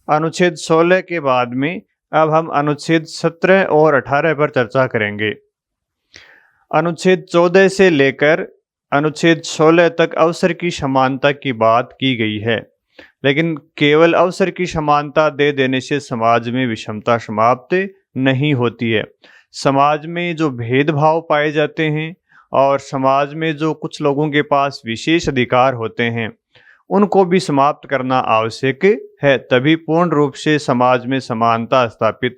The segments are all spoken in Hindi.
अनुच्छेद 16 के बाद में अब हम अनुच्छेद 17 और 18 पर चर्चा करेंगे। अनुच्छेद 14 से लेकर अनुच्छेद 16 तक अवसर की समानता की बात की गई है, लेकिन केवल अवसर की समानता दे देने से समाज में विषमता समाप्त नहीं होती है। समाज में जो भेदभाव पाए जाते हैं और समाज में जो कुछ लोगों के पास विशेष अधिकार होते हैं, उनको भी समाप्त करना आवश्यक है, तभी पूर्ण रूप से समाज में समानता स्थापित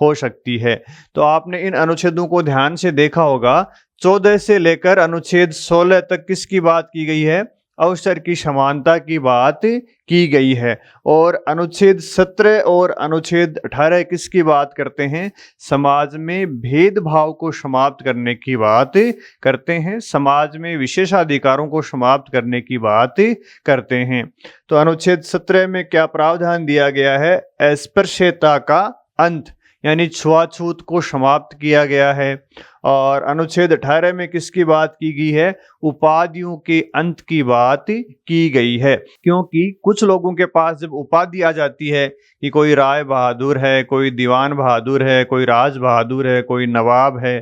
हो सकती है। तो आपने इन अनुच्छेदों को ध्यान से देखा होगा। 14 से लेकर अनुच्छेद 16 तक किसकी बात की गई है? अवसर की समानता की बात की गई है। और अनुच्छेद 17 और अनुच्छेद 18 किसकी बात करते हैं? समाज में भेदभाव को समाप्त करने की बात करते हैं, समाज में विशेषाधिकारों को समाप्त करने की बात करते हैं। तो अनुच्छेद 17 में क्या प्रावधान दिया गया है? अस्पृश्यता का अंत, यानी छुआछूत को समाप्त किया गया है। और अनुच्छेद 18 में किसकी बात की गई है? उपाधियों के अंत की बात की गई है। क्योंकि कुछ लोगों के पास जब उपाधि आ जाती है कि कोई राय बहादुर है, कोई दीवान बहादुर है, कोई राज बहादुर है, कोई नवाब है,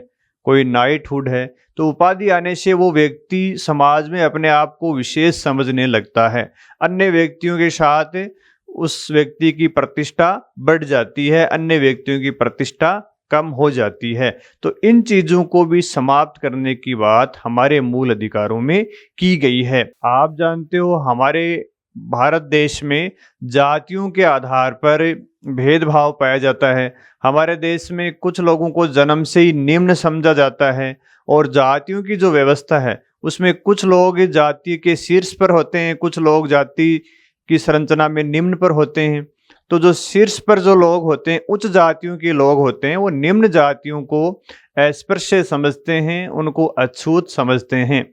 कोई नाइटहुड है, तो उपाधि आने से वो व्यक्ति समाज में अपने आप को विशेष समझने लगता है। अन्य व्यक्तियों के साथ उस व्यक्ति की प्रतिष्ठा बढ़ जाती है, अन्य व्यक्तियों की प्रतिष्ठा कम हो जाती है। तो इन चीजों को भी समाप्त करने की बात हमारे मूल अधिकारों में की गई है। आप जानते हो हमारे भारत देश में जातियों के आधार पर भेदभाव पाया जाता है। हमारे देश में कुछ लोगों को जन्म से ही निम्न समझा जाता है, और जातियों की जो व्यवस्था है उसमें कुछ लोग जाति के शीर्ष पर होते हैं, कुछ लोग जाति की संरचना में निम्न पर होते हैं। तो जो शीर्ष पर जो लोग होते हैं, उच्च जातियों के लोग होते हैं, वो निम्न जातियों को अस्पृश्य समझते हैं, उनको अछूत समझते हैं,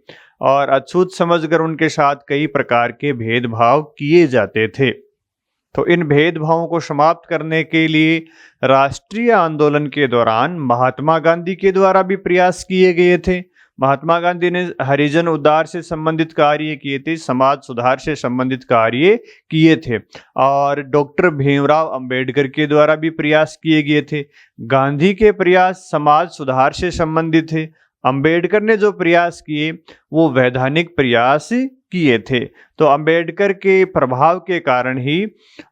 और अछूत समझकर उनके साथ कई प्रकार के भेदभाव किए जाते थे। तो इन भेदभावों को समाप्त करने के लिए राष्ट्रीय आंदोलन के दौरान महात्मा गांधी के द्वारा भी प्रयास किए गए थे। महात्मा गांधी ने हरिजन उद्धार से संबंधित कार्य किए थे, समाज सुधार से संबंधित कार्य किए थे, और डॉक्टर भीमराव अंबेडकर के द्वारा भी प्रयास किए गए थे। गांधी के प्रयास समाज सुधार से संबंधित थे, अंबेडकर ने जो प्रयास किए वो वैधानिक प्रयास किए थे। तो अंबेडकर के प्रभाव के कारण ही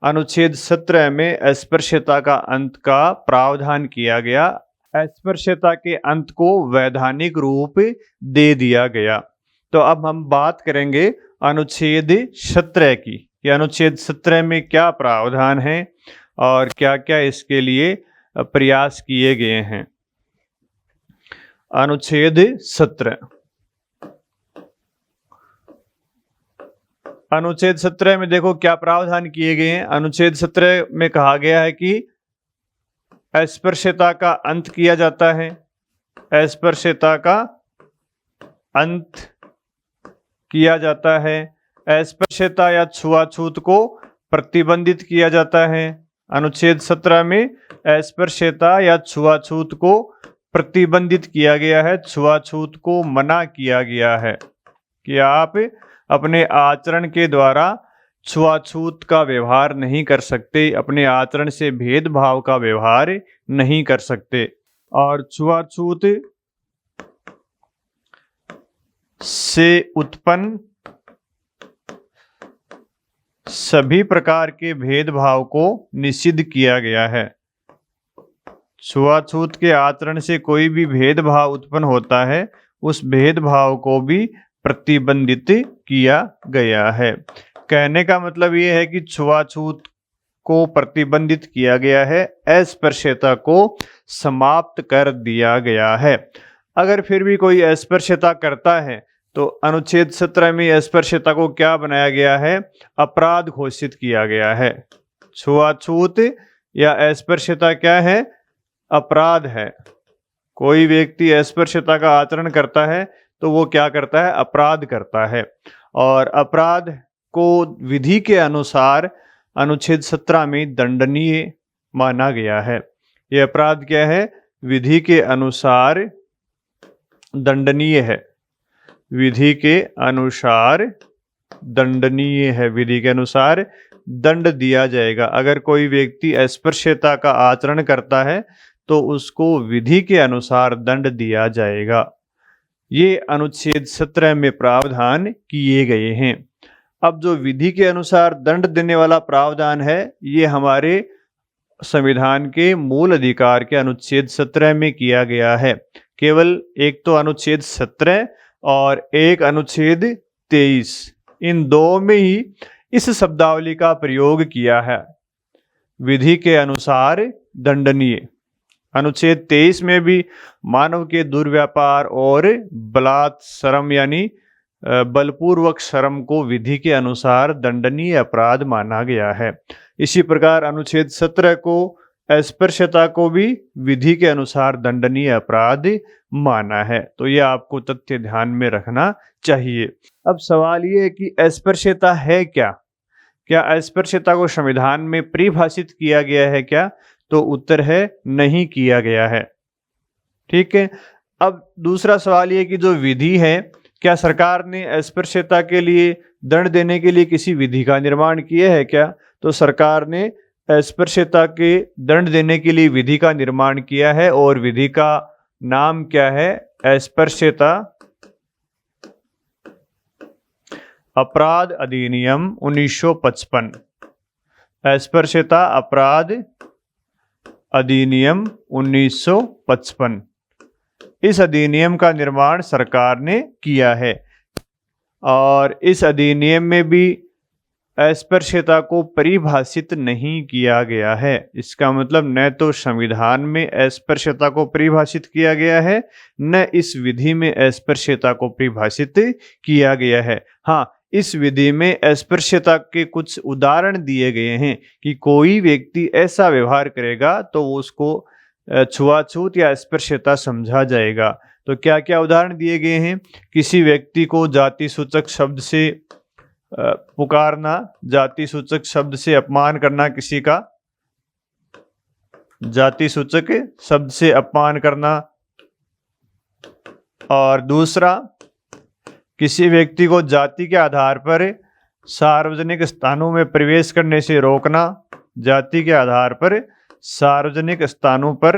अनुच्छेद 17 में अस्पृश्यता का अंत का प्रावधान किया गया। अस्पृश्यता के अंत को वैधानिक रूप दे दिया गया। तो अब हम बात करेंगे अनुच्छेद 17 की, कि अनुच्छेद 17 में क्या प्रावधान है और क्या क्या इसके लिए प्रयास किए गए हैं। अनुच्छेद 17, अनुच्छेद 17 में देखो क्या प्रावधान किए गए हैं। अनुच्छेद 17 में कहा गया है कि अस्पृश्यता का अंत किया जाता है, अस्पृश्यता का अंत किया जाता है, अस्पृश्यता या छुआछूत को प्रतिबंधित किया जाता है। अनुच्छेद 17 में अस्पृश्यता या छुआछूत को प्रतिबंधित किया गया है, छुआछूत को मना किया गया है कि आप अपने आचरण के द्वारा छुआछूत का व्यवहार नहीं कर सकते, अपने आचरण से भेदभाव का व्यवहार नहीं कर सकते। और छुआछूत से उत्पन्न सभी प्रकार के भेदभाव को निषिद्ध किया गया है। छुआछूत के आचरण से कोई भी भेदभाव उत्पन्न होता है, उस भेदभाव को भी प्रतिबंधित किया गया है। कहने का मतलब ये है कि छुआछूत को प्रतिबंधित किया गया है, अस्पृश्यता को समाप्त कर दिया गया है। अगर फिर भी कोई अस्पृश्यता करता है तो अनुच्छेद 17 में अस्पृश्यता को क्या बनाया गया है? अपराध घोषित किया गया है। छुआछूत या अस्पृश्यता क्या है? अपराध है। कोई व्यक्ति अस्पृश्यता का आचरण करता है तो वो क्या करता है? अपराध करता है। और अपराध को विधि के अनुसार अनुच्छेद 17 में दंडनीय माना गया है। ये अपराध क्या है? विधि के अनुसार दंडनीय है, विधि के अनुसार दंडनीय है, विधि के अनुसार दंड दिया जाएगा। अगर कोई व्यक्ति अस्पृश्यता का आचरण करता है तो उसको विधि के अनुसार दंड दिया जाएगा। ये अनुच्छेद 17 में प्रावधान किए गए हैं। अब जो विधि के अनुसार दंड देने वाला प्रावधान है, ये हमारे संविधान के मूल अधिकार के अनुच्छेद 17 में किया गया है। केवल एक तो अनुच्छेद 17 और एक अनुच्छेद 23, इन दो में ही इस शब्दावली का प्रयोग किया है, विधि के अनुसार दंडनीय। अनुच्छेद 23 में भी मानव के दुर्व्यापार और बलात् श्रम यानी बलपूर्वक श्रम को विधि के अनुसार दंडनीय अपराध माना गया है। इसी प्रकार अनुच्छेद 17 को अस्पृश्यता को भी विधि के अनुसार दंडनीय अपराध माना है। तो यह आपको तथ्य ध्यान में रखना चाहिए। अब सवाल ये है कि अस्पृश्यता है क्या? क्या अस्पृश्यता को संविधान में परिभाषित किया गया है क्या? तो उत्तर है नहीं किया गया है। ठीक है। अब दूसरा सवाल ये कि जो विधि है, क्या सरकार ने अस्पृश्यता के लिए दंड देने के लिए किसी विधि का निर्माण किया है क्या? तो सरकार ने अस्पृश्यता के दंड देने के लिए विधि का निर्माण किया है और विधि का नाम क्या है? अस्पृश्यता अपराध अधिनियम 1955। अस्पृश्यता अपराध अधिनियम 1955। इस अधिनियम का निर्माण सरकार ने किया है और इस अधिनियम में भी अस्पृश्यता को परिभाषित नहीं किया गया है। इसका मतलब न तो संविधान में अस्पृश्यता को परिभाषित किया गया है, न इस विधि में अस्पृश्यता को परिभाषित किया गया है। हाँ, इस विधि में अस्पृश्यता के कुछ उदाहरण दिए गए हैं कि कोई व्यक्ति ऐसा व्यवहार करेगा तो उसको छुआछूत या अस्पृश्यता समझा जाएगा। तो क्या क्या उदाहरण दिए गए हैं? किसी व्यक्ति को जाति सूचक शब्द से पुकारना, जाति सूचक शब्द से अपमान करना, किसी का जाति सूचक शब्द से अपमान करना। और दूसरा, किसी व्यक्ति को जाति के आधार पर सार्वजनिक स्थानों में प्रवेश करने से रोकना। जाति के आधार पर सार्वजनिक स्थानों पर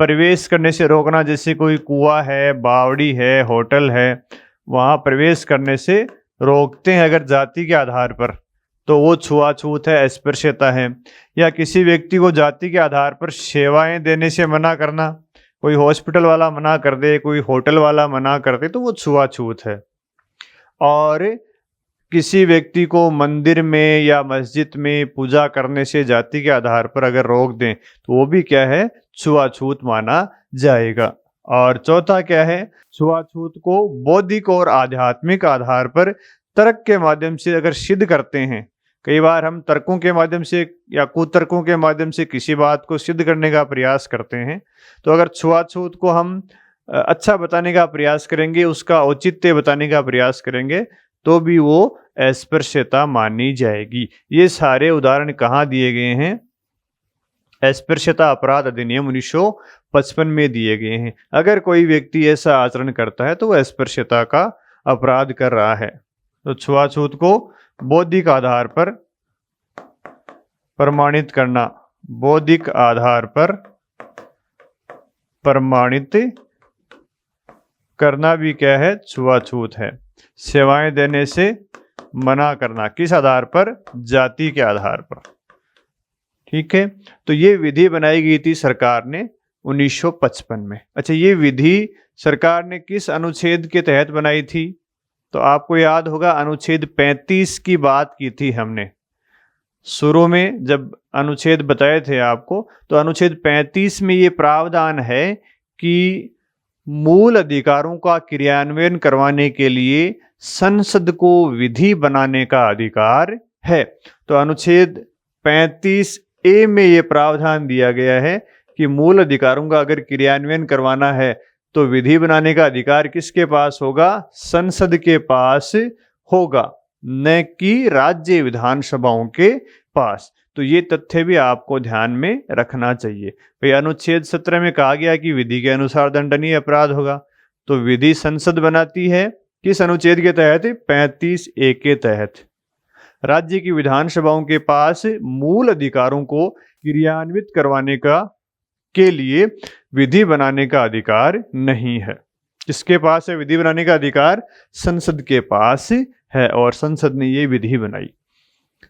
प्रवेश करने से रोकना, जैसे कोई कुआं है, बावड़ी है, होटल है, वहां प्रवेश करने से रोकते हैं अगर जाति के आधार पर, तो वो छुआछूत है, अस्पृश्यता है। या किसी व्यक्ति को जाति के आधार पर सेवाएं देने से मना करना, कोई हॉस्पिटल वाला मना कर दे, कोई होटल वाला मना कर दे, तो वो छुआछूत है। और किसी व्यक्ति को मंदिर में या मस्जिद में पूजा करने से जाति के आधार पर अगर रोक दें तो वो भी क्या है? छुआछूत माना जाएगा। और चौथा क्या है? छुआछूत को बौद्धिक और आध्यात्मिक आधार पर तर्क के माध्यम से अगर सिद्ध करते हैं। कई बार हम तर्कों के माध्यम से या कुतर्कों के माध्यम से किसी बात को सिद्ध करने का प्रयास करते हैं, तो अगर छुआछूत को हम अच्छा बताने का प्रयास करेंगे, उसका औचित्य बताने का प्रयास करेंगे, तो भी वो अस्पृश्यता मानी जाएगी। ये सारे उदाहरण कहाँ दिए गए हैं? अस्पृश्यता अपराध अधिनियम 1955 में दिए गए हैं। अगर कोई व्यक्ति ऐसा आचरण करता है तो वह अस्पृश्यता का अपराध कर रहा है। तो छुआछूत को बौद्धिक आधार पर प्रमाणित करना, बौद्धिक आधार पर प्रमाणित करना भी क्या है? छुआछूत है। सेवाएं देने से मना करना, किस आधार पर? जाति के आधार पर। ठीक है। तो ये विधि बनाई गई थी सरकार ने 1955 में। अच्छा, ये विधि सरकार ने किस अनुच्छेद के तहत बनाई थी? तो आपको याद होगा अनुच्छेद 35 की बात की थी हमने शुरू में जब अनुच्छेद बताए थे आपको। तो अनुच्छेद 35 में ये प्रावधान है कि मूल अधिकारों का क्रियान्वयन करवाने के लिए संसद को विधि बनाने का अधिकार है। तो अनुच्छेद 35A में ये प्रावधान दिया गया है कि मूल अधिकारों का अगर क्रियान्वयन करवाना है तो विधि बनाने का अधिकार किसके पास होगा? संसद के पास होगा, न कि राज्य विधानसभाओं के पास। तो ये तथ्य भी आपको ध्यान में रखना चाहिए। भाई अनुच्छेद 17 में कहा गया कि विधि के अनुसार दंडनीय अपराध होगा, तो विधि संसद बनाती है किस अनुच्छेद के तहत? 35A के तहत। राज्य की विधानसभाओं के पास मूल अधिकारों को क्रियान्वित करवाने का के लिए विधि बनाने का अधिकार नहीं है। किसके पास है विधि बनाने का अधिकार? संसद के पास है, और संसद ने ये विधि बनाई।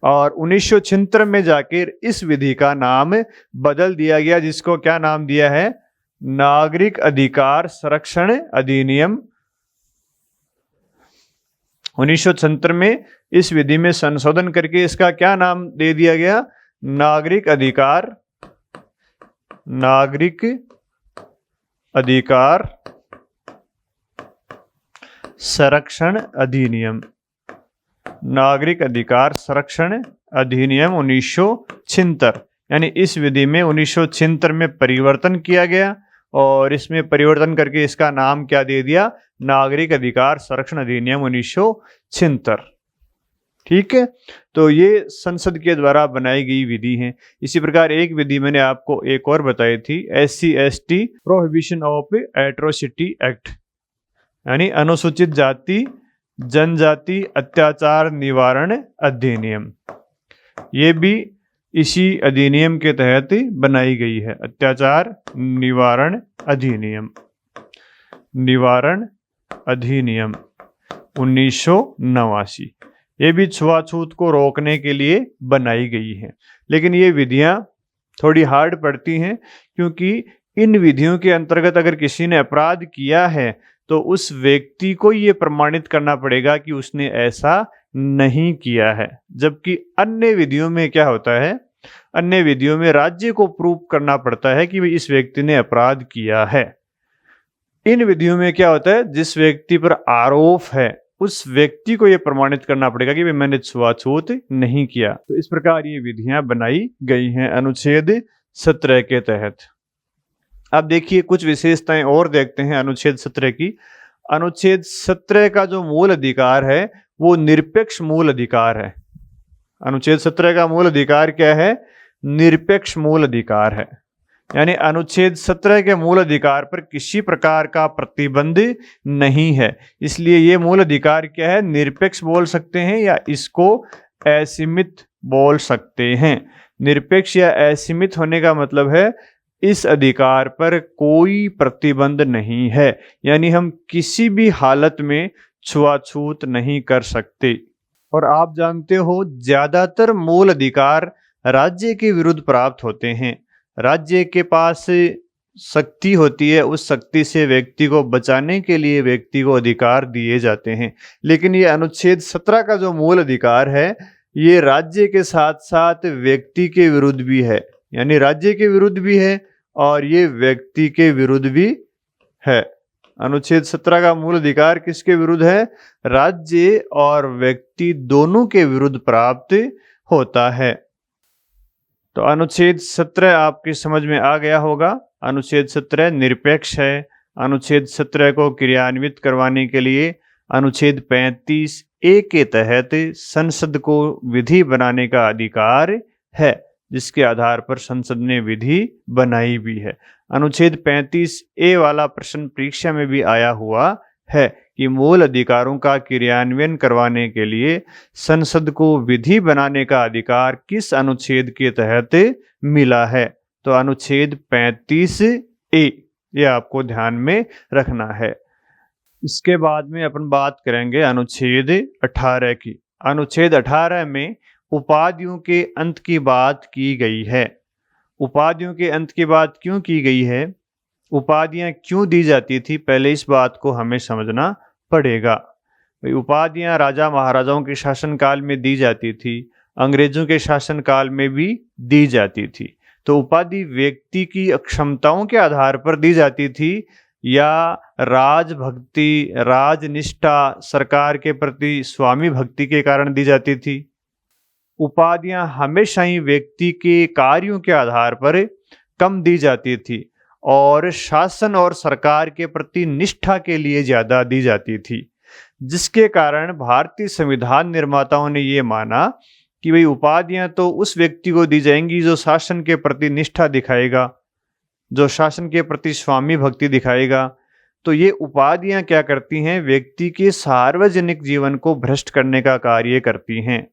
और 1976 में जाकर इस विधि का नाम बदल दिया गया, जिसको क्या नाम दिया है? नागरिक अधिकार संरक्षण अधिनियम। 1976 में इस विधि में संशोधन करके इसका क्या नाम दे दिया गया? नागरिक अधिकार संरक्षण अधिनियम। नागरिक अधिकार संरक्षण अधिनियम 1976। यानी इस विधि में 1976 में परिवर्तन किया गया, और इसमें परिवर्तन करके इसका नाम क्या दे दिया? नागरिक अधिकार संरक्षण अधिनियम 1976। ठीक है, तो ये संसद के द्वारा बनाई गई विधि है। इसी प्रकार एक विधि मैंने आपको एक और बताई थी, SC/ST prohibition of atrocity act, यानी अनुसूचित जाति जनजाति अत्याचार निवारण अधिनियम। ये भी इसी अधिनियम के तहत बनाई गई है, अत्याचार निवारण अधिनियम। 1989। ये भी छुआछूत को रोकने के लिए बनाई गई है। लेकिन ये विधियां थोड़ी हार्ड पड़ती हैं, क्योंकि इन विधियों के अंतर्गत अगर किसी ने अपराध किया है तो उस व्यक्ति को ये प्रमाणित करना पड़ेगा कि उसने ऐसा नहीं किया है। जबकि अन्य विधियों में क्या होता है? अन्य विधियों में राज्य को प्रूव करना पड़ता है कि भाई इस व्यक्ति ने अपराध किया है। इन विधियों में क्या होता है? जिस व्यक्ति पर आरोप है उस व्यक्ति को यह प्रमाणित करना पड़ेगा कि भाई मैंने छुआछूत नहीं किया। तो इस प्रकार ये विधियां बनाई गई हैं अनुच्छेद 17 के तहत। अब देखिए कुछ विशेषताएं और देखते हैं अनुच्छेद 17 की। अनुच्छेद 17 का जो मूल अधिकार है वो निरपेक्ष मूल अधिकार है। अनुच्छेद 17 का मूल अधिकार क्या है? निरपेक्ष मूल अधिकार है। यानी अनुच्छेद 17 के मूल अधिकार पर किसी प्रकार का प्रतिबंध नहीं है। इसलिए ये मूल अधिकार क्या है? निरपेक्ष बोल सकते हैं या इसको असीमित बोल सकते हैं। निरपेक्ष या असीमित होने का मतलब है इस अधिकार पर कोई प्रतिबंध नहीं है, यानी हम किसी भी हालत में छुआछूत नहीं कर सकते। और आप जानते हो ज्यादातर मूल अधिकार राज्य के विरुद्ध प्राप्त होते हैं। राज्य के पास शक्ति होती है, उस शक्ति से व्यक्ति को बचाने के लिए व्यक्ति को अधिकार दिए जाते हैं। लेकिन ये अनुच्छेद 17 का जो मूल अधिकार है ये राज्य के साथ साथ व्यक्ति के विरुद्ध भी है। यानी राज्य के विरुद्ध भी है और ये व्यक्ति के विरुद्ध भी है। अनुच्छेद 17 का मूल अधिकार किसके विरुद्ध है? राज्य और व्यक्ति दोनों के विरुद्ध प्राप्त होता है। तो अनुच्छेद 17 आपकी समझ में आ गया होगा। अनुच्छेद 17 निरपेक्ष है। अनुच्छेद 17 को क्रियान्वित करवाने के लिए अनुच्छेद 35A के तहत संसद को विधि बनाने का अधिकार है, जिसके आधार पर संसद ने विधि बनाई भी है। अनुच्छेद 35A वाला प्रश्न परीक्षा में भी आया हुआ है कि मूल अधिकारों का क्रियान्वयन करवाने के लिए संसद को विधि बनाने का अधिकार किस अनुच्छेद के तहत मिला है? तो अनुच्छेद 35A, ये आपको ध्यान में रखना है। इसके बाद में अपन बात करेंगे अनुच्छेद 18 की। अनुच्छेद 18 में उपाधियों के अंत की बात की गई है। उपाधियों के अंत की बात क्यों की गई है? उपाधियां क्यों दी जाती थी, पहले इस बात को हमें समझना पड़ेगा। उपाधियां राजा महाराजाओं के शासनकाल में दी जाती थी, अंग्रेजों के शासनकाल में भी दी जाती थी। तो उपाधि व्यक्ति की अक्षमताओं के आधार पर दी जाती थी या राजभक्ति, राजनिष्ठा, सरकार के प्रति स्वामी भक्ति के कारण दी जाती थी? उपाधियां हमेशा ही व्यक्ति के कार्यों के आधार पर कम दी जाती थी और शासन और सरकार के प्रति निष्ठा के लिए ज्यादा दी जाती थी, जिसके कारण भारतीय संविधान निर्माताओं ने ये माना कि भाई उपाधियां तो उस व्यक्ति को दी जाएंगी जो शासन के प्रति निष्ठा दिखाएगा, जो शासन के प्रति स्वामी भक्ति दिखाएगा। तो ये उपाधियां क्या करती हैं? व्यक्ति के सार्वजनिक जीवन को भ्रष्ट करने का कार्य करती हैं।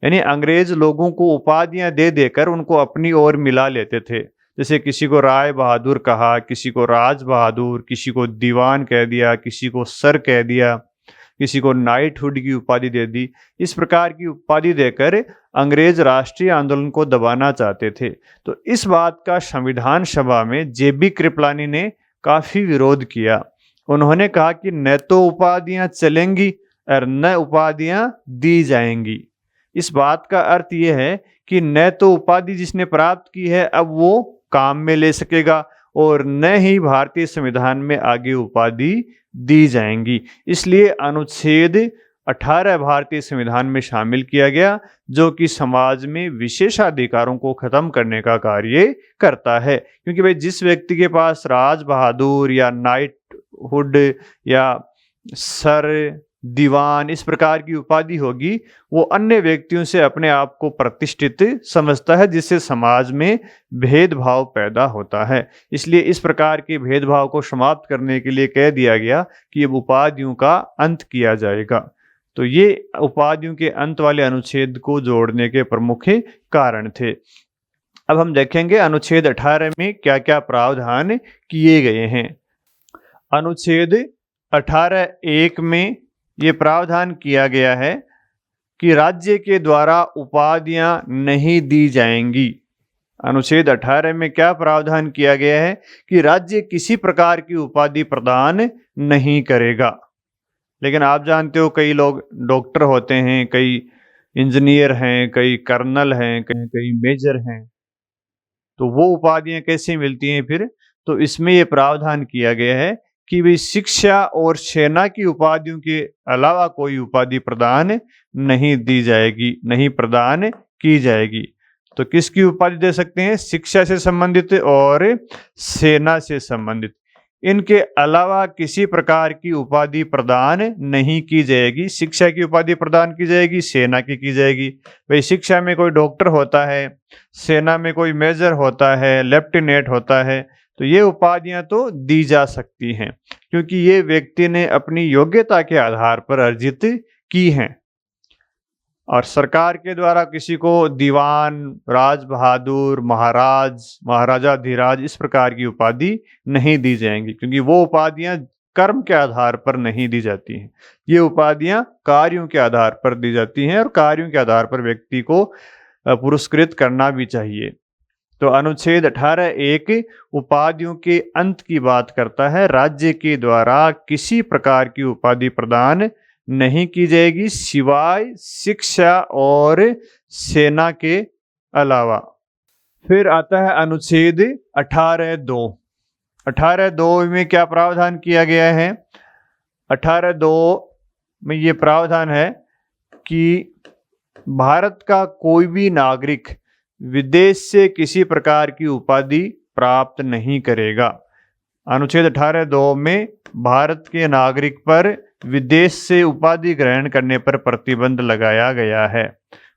यानी अंग्रेज लोगों को उपाधियां दे देकर उनको अपनी ओर मिला लेते थे। जैसे किसी को राय बहादुर कहा, किसी को राज बहादुर, किसी को दीवान कह दिया, किसी को सर कह दिया, किसी को नाइटहुड की उपाधि दे दी। इस प्रकार की उपाधि देकर अंग्रेज राष्ट्रीय आंदोलन को दबाना चाहते थे। तो इस बात का संविधान सभा में जेबी कृपलानी ने काफी विरोध किया। उन्होंने कहा कि न तो उपाधियां चलेंगी और न उपाधियां दी जाएंगी। इस बात का अर्थ यह है कि न तो उपाधि जिसने प्राप्त की है अब वो काम में ले सकेगा और न ही भारतीय संविधान में आगे उपाधि दी जाएंगी। इसलिए अनुच्छेद 18 भारतीय संविधान में शामिल किया गया, जो कि समाज में विशेषाधिकारों को खत्म करने का कार्य करता है। क्योंकि भाई जिस व्यक्ति के पास राज बहादुर या नाइटहुड या सर, दीवान इस प्रकार की उपाधि होगी, वो अन्य व्यक्तियों से अपने आप को प्रतिष्ठित समझता है, जिससे समाज में भेदभाव पैदा होता है। इसलिए इस प्रकार के भेदभाव को समाप्त करने के लिए कह दिया गया कि अब उपाधियों का अंत किया जाएगा। तो ये उपाधियों के अंत वाले अनुच्छेद को जोड़ने के प्रमुख कारण थे। अब हम देखेंगे अनुच्छेद 18 में क्या क्या प्रावधान किए गए हैं। अनुच्छेद 18(1) में ये प्रावधान किया गया है कि राज्य के द्वारा उपाधियां नहीं दी जाएंगी। अनुच्छेद 18 में क्या प्रावधान किया गया है कि राज्य किसी प्रकार की उपाधि प्रदान नहीं करेगा। लेकिन आप जानते हो कई लोग डॉक्टर होते हैं, कई इंजीनियर हैं, कई कर्नल हैं, कई मेजर हैं, तो वो उपाधियां कैसे मिलती हैं फिर? तो इसमें ये प्रावधान किया गया है कि भी शिक्षा और सेना की उपाधियों के अलावा कोई उपाधि प्रदान नहीं दी जाएगी, नहीं प्रदान की जाएगी। तो किसकी उपाधि दे सकते हैं? शिक्षा से संबंधित और सेना से संबंधित। इनके अलावा किसी प्रकार की उपाधि प्रदान नहीं की जाएगी। शिक्षा की उपाधि प्रदान की जाएगी, सेना की जाएगी। भाई शिक्षा में कोई डॉक्टर होता है, सेना में कोई मेजर होता है, लेफ्टिनेंट होता है, तो ये उपाधियां तो दी जा सकती हैं क्योंकि ये व्यक्ति ने अपनी योग्यता के आधार पर अर्जित की हैं। और सरकार के द्वारा किसी को दीवान, राज बहादुर, महाराज, महाराजाधिराज इस प्रकार की उपाधि नहीं दी जाएंगी क्योंकि वो उपाधियां कर्म के आधार पर नहीं दी जाती हैं। ये उपाधियां कार्यों के आधार पर दी जाती हैं और कार्यों के आधार पर व्यक्ति को पुरस्कृत करना भी चाहिए। तो अनुच्छेद 18(1) उपाधियों के अंत की बात करता है। राज्य के द्वारा किसी प्रकार की उपाधि प्रदान नहीं की जाएगी सिवाय शिक्षा और सेना के अलावा। फिर आता है अनुच्छेद 18(2). 18(2) में क्या प्रावधान किया गया है? 18(2) में ये प्रावधान है कि भारत का कोई भी नागरिक विदेश से किसी प्रकार की उपाधि प्राप्त नहीं करेगा। अनुच्छेद 18(2) में भारत के नागरिक पर विदेश से उपाधि ग्रहण करने पर प्रतिबंध लगाया गया है।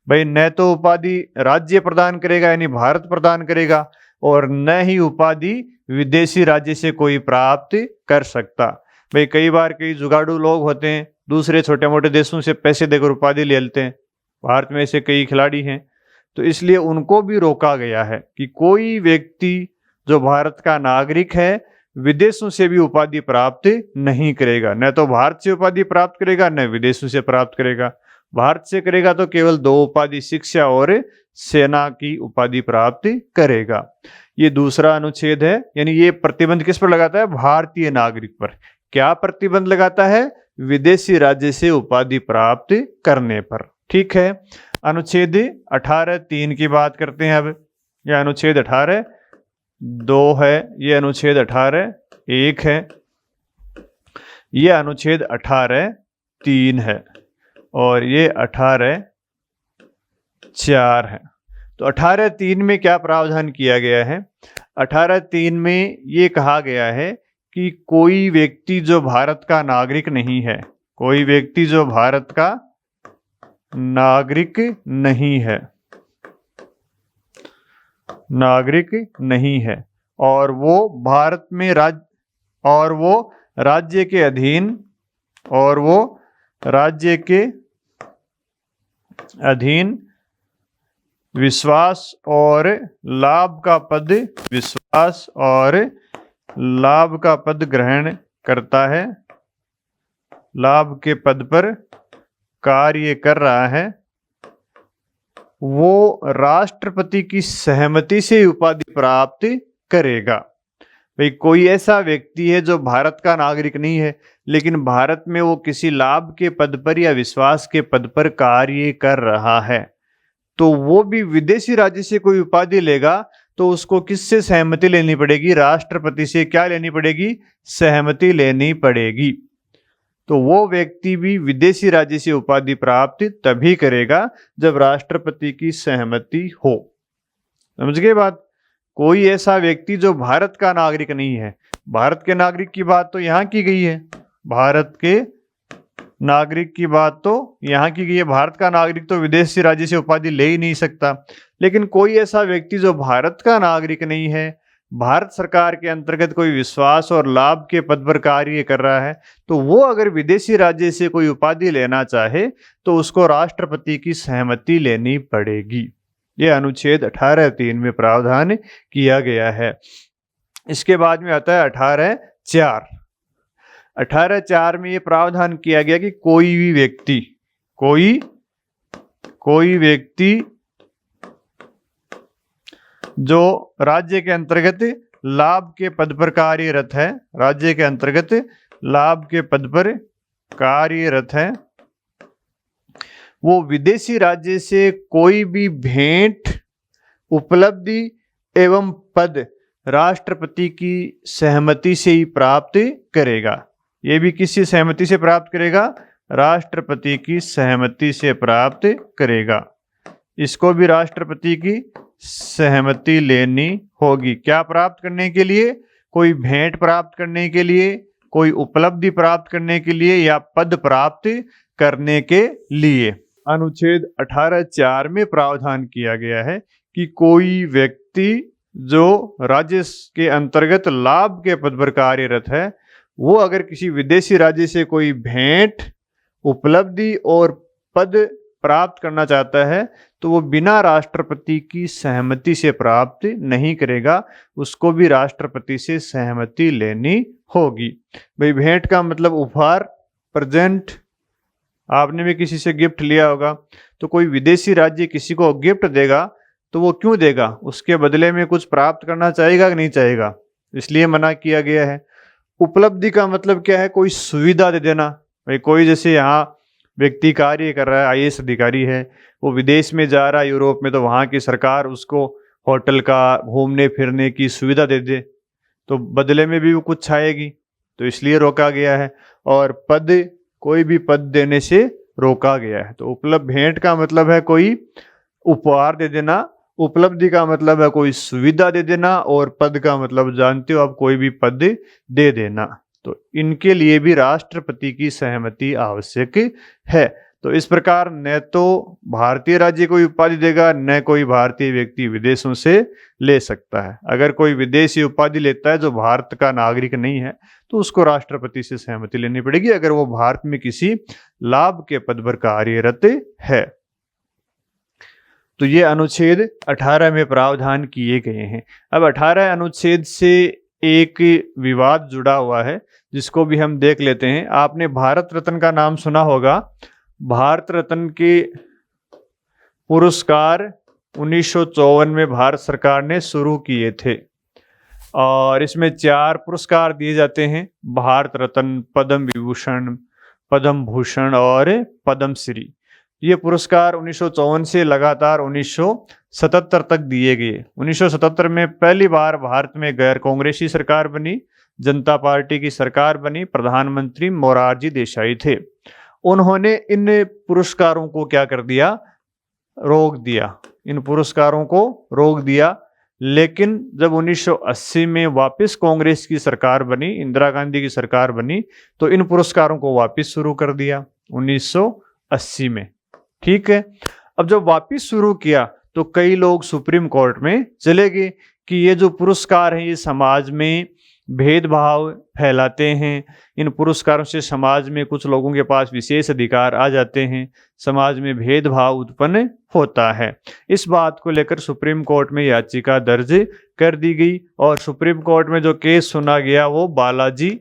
भाई न तो उपाधि राज्य प्रदान करेगा यानी भारत प्रदान करेगा और न ही उपाधि विदेशी राज्य से कोई प्राप्त कर सकता। भाई कई बार कई जुगाड़ू लोग होते हैं, दूसरे छोटे मोटे देशों से पैसे देकर उपाधि ले लेते हैं। भारत में ऐसे कई खिलाड़ी हैं, तो इसलिए उनको भी रोका गया है कि कोई व्यक्ति जो भारत का नागरिक है विदेशों से भी उपाधि प्राप्त नहीं करेगा। न तो भारत से उपाधि प्राप्त करेगा, न विदेशों से प्राप्त करेगा। भारत से करेगा तो केवल 2 उपाधि शिक्षा और सेना की उपाधि प्राप्त करेगा। ये दूसरा अनुच्छेद है, यानी ये प्रतिबंध किस पर लगाता है? भारतीय नागरिक पर। क्या प्रतिबंध लगाता है? विदेशी राज्य से उपाधि प्राप्त करने पर। ठीक है, अनुच्छेद 18(3) की बात करते हैं। अब यह अनुच्छेद 18(2) है, ये अनुच्छेद 18(1) है, ये अनुच्छेद 18(3) है और ये 18(4) है। तो 18(3) में क्या प्रावधान किया गया है? 18(3) में ये कहा गया है कि कोई व्यक्ति जो भारत का नागरिक नहीं है, कोई व्यक्ति जो भारत का नागरिक नहीं है, नागरिक नहीं है और वो भारत में राज्य के अधीन विश्वास और लाभ का पद, विश्वास और लाभ का पद ग्रहण करता है, लाभ के पद पर कार्य कर रहा है, वो राष्ट्रपति की सहमति से उपाधि प्राप्त करेगा। भाई कोई ऐसा व्यक्ति है जो भारत का नागरिक नहीं है, लेकिन भारत में वो किसी लाभ के पद पर या विश्वास के पद पर कार्य कर रहा है, तो वो भी विदेशी राज्य से कोई उपाधि लेगा तो उसको किससे सहमति लेनी पड़ेगी? राष्ट्रपति से क्या लेनी पड़ेगी? सहमति लेनी पड़ेगी। तो वो व्यक्ति भी विदेशी राज्य से उपाधि प्राप्त तभी करेगा जब राष्ट्रपति की सहमति हो। समझ गए बात? कोई ऐसा व्यक्ति जो भारत का नागरिक नहीं है, भारत के नागरिक की बात तो यहाँ की गई है, भारत के नागरिक की बात तो यहाँ की गई है, भारत का नागरिक तो विदेशी राज्य से उपाधि ले ही नहीं सकता। लेकिन कोई ऐसा व्यक्ति जो भारत का नागरिक नहीं है, भारत सरकार के अंतर्गत कोई विश्वास और लाभ के पद पर कार्य कर रहा है, तो वो अगर विदेशी राज्य से कोई उपाधि लेना चाहे तो उसको राष्ट्रपति की सहमति लेनी पड़ेगी। यह अनुच्छेद 18(3) में प्रावधान किया गया है। इसके बाद में आता है 18(4). 18(4) में ये प्रावधान किया गया कि कोई भी व्यक्ति, कोई व्यक्ति जो राज्य के अंतर्गत लाभ के पद पर कार्यरत है, राज्य के अंतर्गत लाभ के पद पर कार्यरत है, वो विदेशी राज्य से कोई भी भेंट, उपलब्धि एवं पद राष्ट्रपति की सहमति से ही प्राप्त करेगा। ये भी किसी सहमति से प्राप्त करेगा? राष्ट्रपति की सहमति से प्राप्त करेगा। इसको भी राष्ट्रपति की सहमति लेनी होगी। क्या प्राप्त करने के लिए? कोई भेंट प्राप्त करने के लिए, कोई उपलब्धि प्राप्त करने के लिए या पद प्राप्त करने के लिए। अनुच्छेद 18(4) में प्रावधान किया गया है कि कोई व्यक्ति जो राज्य के अंतर्गत लाभ के पद पर कार्यरत है, वो अगर किसी विदेशी राज्य से कोई भेंट, उपलब्धि और पद प्राप्त करना चाहता है तो वो बिना राष्ट्रपति की सहमति से प्राप्त नहीं करेगा, उसको भी राष्ट्रपति से सहमति लेनी होगी। भाई भेंट का मतलब उपहार, प्रेजेंट। आपने भी किसी से गिफ्ट लिया होगा, तो कोई विदेशी राज्य किसी को गिफ्ट देगा तो वो क्यों देगा? उसके बदले में कुछ प्राप्त करना चाहेगा कि नहीं चाहेगा, इसलिए मना किया गया है। उपलब्धि का मतलब क्या है? कोई सुविधा दे देना। भाई कोई जैसे यहाँ व्यक्ति कार्य कर रहा है, आईएएस अधिकारी है, वो विदेश में जा रहा है यूरोप में, तो वहाँ की सरकार उसको होटल का, घूमने फिरने की सुविधा दे दे, तो बदले में भी वो कुछ चाहेगी, तो इसलिए रोका गया है। और पद, कोई भी पद देने से रोका गया है। तो उपलब्ध, भेंट का मतलब है कोई उपहार दे देना, उपलब्धि का मतलब है कोई सुविधा दे देना, और पद का मतलब जानते हो आप, कोई भी पद दे देना। तो इनके लिए भी राष्ट्रपति की सहमति आवश्यक है। तो इस प्रकार न तो भारतीय राज्य कोई उपाधि देगा, न कोई भारतीय व्यक्ति विदेशों से ले सकता है। अगर कोई विदेशी उपाधि लेता है जो भारत का नागरिक नहीं है तो उसको राष्ट्रपति से सहमति लेनी पड़ेगी, अगर वो भारत में किसी लाभ के पद पर कार्यरत है। तो ये अनुच्छेद 18 में प्रावधान किए गए हैं। अब 18 अनुच्छेद से एक विवाद जुड़ा हुआ है जिसको भी हम देख लेते हैं। आपने भारत रत्न का नाम सुना होगा। भारत रत्न के पुरस्कार 1954 में भारत सरकार ने शुरू किए थे और इसमें 4 पुरस्कार दिए जाते हैं: भारत रत्न, पद्म विभूषण, पद्म भूषण और पद्म श्री। ये पुरस्कार 1954 से लगातार 1977 तक दिए गए। 1977 में पहली बार भारत में गैर कांग्रेसी सरकार बनी, जनता पार्टी की सरकार बनी, प्रधानमंत्री मोरारजी देसाई थे। उन्होंने इन पुरस्कारों को क्या कर दिया? रोक दिया। इन पुरस्कारों को रोक दिया। लेकिन जब 1980 में वापस कांग्रेस की सरकार बनी, इंदिरा गांधी की सरकार बनी, तो इन पुरस्कारों को वापस शुरू कर दिया 1980 में। ठीक है। अब जब वापस शुरू किया तो कई लोग सुप्रीम कोर्ट में चले गए कि ये जो पुरस्कार है ये समाज में भेदभाव फैलाते हैं। इन पुरस्कारों से समाज में कुछ लोगों के पास विशेष अधिकार आ जाते हैं, समाज में भेदभाव उत्पन्न होता है। इस बात को लेकर सुप्रीम कोर्ट में याचिका दर्ज कर दी गई और सुप्रीम कोर्ट में जो केस सुना गया वो बालाजी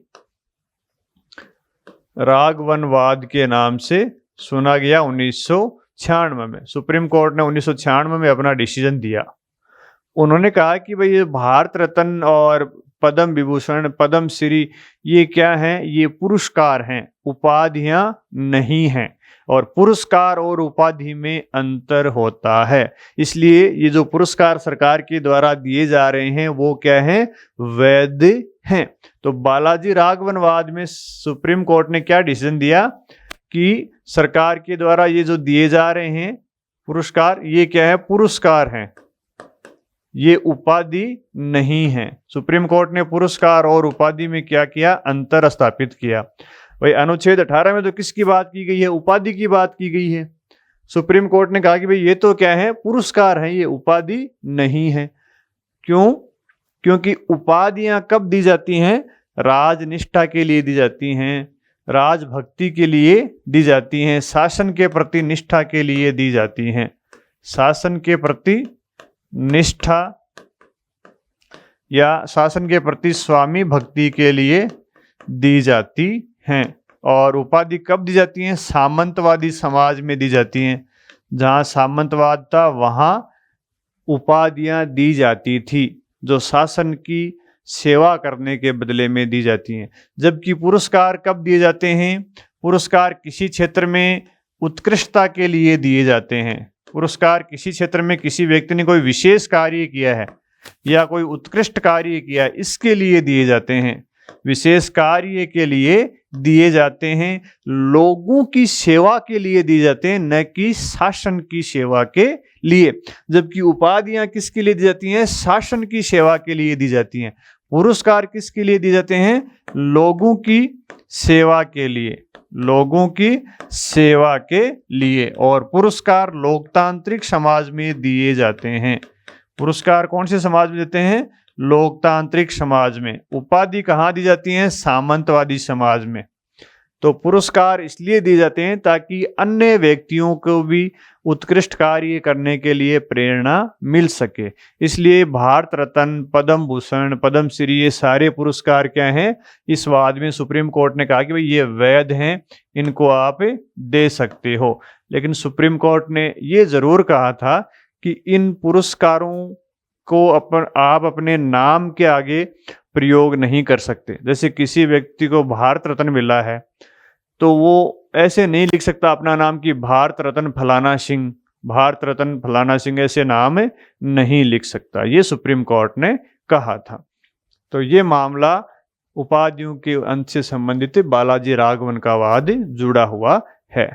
राघवनवाद के नाम से सुना गया 1996 में। सुप्रीम कोर्ट ने 1996 में अपना डिसीजन दिया। उन्होंने कहा कि भाई ये भारत रत्न और पद्म विभूषण, पद्म श्री ये क्या हैं? ये पुरस्कार हैं, उपाधियां नहीं हैं, और पुरस्कार और उपाधि में अंतर होता है। इसलिए ये जो पुरस्कार सरकार के द्वारा दिए जा रहे हैं वो क्या हैं? वैध हैं। तो बालाजी राघवनवाद में सुप्रीम कोर्ट ने क्या डिसीजन दिया कि सरकार के द्वारा ये जो दिए जा रहे हैं पुरस्कार, ये क्या है? पुरस्कार हैं, ये उपाधि नहीं है। सुप्रीम कोर्ट ने पुरस्कार और उपाधि में क्या किया? अंतर स्थापित किया। भाई अनुच्छेद 18 में तो किसकी बात की गई है? उपाधि की बात की गई है। सुप्रीम कोर्ट ने कहा कि भाई ये तो क्या है? पुरस्कार है, ये उपाधि नहीं है। क्यों? क्योंकि उपाधियां कब दी जाती हैं? राजनिष्ठा के लिए दी जाती हैं, राजभक्ति के लिए दी जाती हैं, शासन के प्रति निष्ठा के लिए दी जाती हैं। शासन के प्रति निष्ठा या शासन के प्रति स्वामी भक्ति के लिए दी जाती हैं। और उपाधि कब दी जाती हैं? सामंतवादी समाज में दी जाती हैं। जहाँ सामंतवाद था वहाँ उपाधियाँ दी जाती थी जो शासन की सेवा करने के बदले में दी जाती हैं। जबकि पुरस्कार कब दिए जाते हैं? पुरस्कार किसी क्षेत्र में उत्कृष्टता के लिए दिए जाते हैं। पुरस्कार किसी क्षेत्र में किसी व्यक्ति ने कोई विशेष कार्य किया है या कोई उत्कृष्ट कार्य किया है, इसके लिए दिए जाते हैं। विशेष कार्य के लिए दिए जाते हैं, लोगों की सेवा के लिए दिए जाते हैं, न कि शासन की सेवा के लिए। जबकि उपाधियां किसके लिए दी जाती हैं? शासन की सेवा के लिए दी जाती हैं। पुरस्कार किसके लिए दिए जाते हैं? लोगों की सेवा के लिए, लोगों की सेवा के लिए। और पुरस्कार लोकतांत्रिक समाज में दिए जाते हैं। पुरस्कार कौन से समाज में देते हैं? लोकतांत्रिक समाज में। उपाधि कहाँ दी जाती है? सामंतवादी समाज में। तो पुरस्कार इसलिए दिए जाते हैं ताकि अन्य व्यक्तियों को भी उत्कृष्ट कार्य करने के लिए प्रेरणा मिल सके। इसलिए भारत रत्न, पद्म भूषण, पद्म श्री ये सारे पुरस्कार क्या हैं? इस वाद में सुप्रीम कोर्ट ने कहा कि भाई ये वैध हैं, इनको आप दे सकते हो। लेकिन सुप्रीम कोर्ट ने ये जरूर कहा था कि इन पुरस्कारों को आप अपने नाम के आगे प्रयोग नहीं कर सकते। जैसे किसी व्यक्ति को भारत रत्न मिला है तो वो ऐसे नहीं लिख सकता अपना नाम कि भारत रत्न फलाना सिंह, भारत रत्न फलाना सिंह ऐसे नाम नहीं लिख सकता। ये सुप्रीम कोर्ट ने कहा था। तो ये मामला उपाधियों के अंश से संबंधित बालाजी राघवन का वाद जुड़ा हुआ है।